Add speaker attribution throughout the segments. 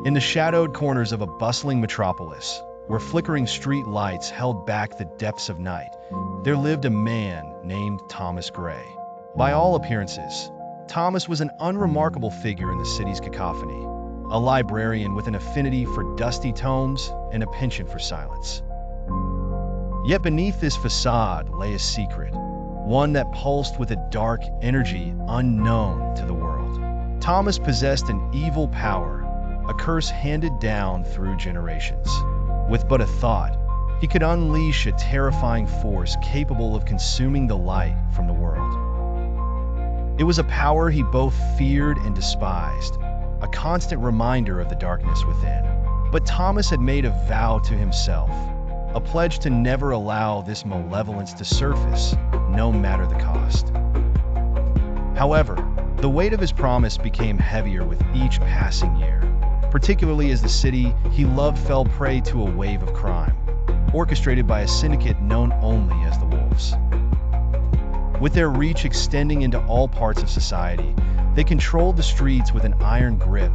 Speaker 1: In the shadowed corners of a bustling metropolis, where flickering street lights held back the depths of night, there lived a man named Thomas Gray. By all appearances, Thomas was an unremarkable figure in the city's cacophony, a librarian with an affinity for dusty tomes and a penchant for silence. Yet beneath this facade lay a secret, one that pulsed with a dark energy unknown to the world. Thomas possessed an evil power, a curse handed down through generations. With but a thought, he could unleash a terrifying force capable of consuming the light from the world. It was a power he both feared and despised, a constant reminder of the darkness within. But Thomas had made a vow to himself, a pledge to never allow this malevolence to surface, no matter the cost. However, the weight of his promise became heavier with each passing year, particularly as the city he loved fell prey to a wave of crime, orchestrated by a syndicate known only as the Wolves. With their reach extending into all parts of society, they controlled the streets with an iron grip,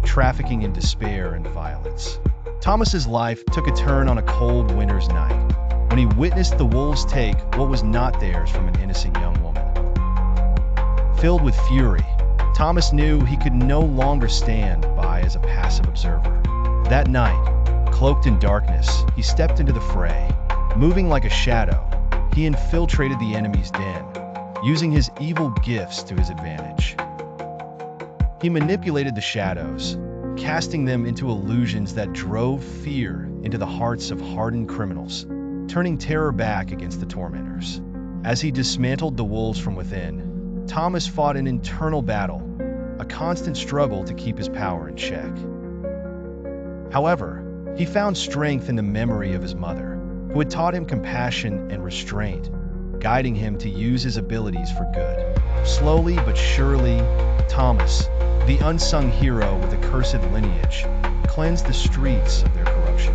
Speaker 1: trafficking in despair and violence. Thomas's life took a turn on a cold winter's night, when he witnessed the wolves take what was not theirs from an innocent young woman. Filled with fury, Thomas knew he could no longer stand by as a passive observer. That night, cloaked in darkness, he stepped into the fray. Moving like a shadow, he infiltrated the enemy's den, using his evil gifts to his advantage. He manipulated the shadows, casting them into illusions that drove fear into the hearts of hardened criminals, turning terror back against the tormentors. As he dismantled the wolves from within, Thomas fought an internal battle, a constant struggle to keep his power in check. However, he found strength in the memory of his mother, who had taught him compassion and restraint, guiding him to use his abilities for good. Slowly but surely, Thomas, the unsung hero with a cursed lineage, cleansed the streets of their corruption,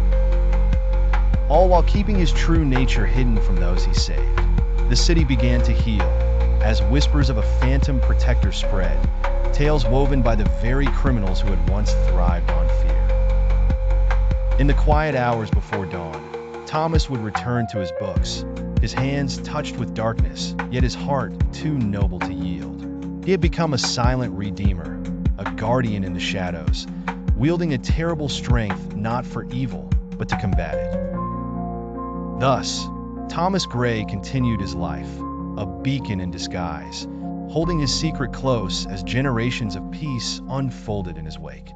Speaker 1: all while keeping his true nature hidden from those he saved. The city began to heal, as whispers of a phantom protector spread, tales woven by the very criminals who had once thrived on fear. In the quiet hours before dawn, Thomas would return to his books, his hands touched with darkness, yet his heart too noble to yield. He had become a silent redeemer, a guardian in the shadows, wielding a terrible strength not for evil, but to combat it. Thus, Thomas Gray continued his life, a beacon in disguise, holding his secret close as generations of peace unfolded in his wake.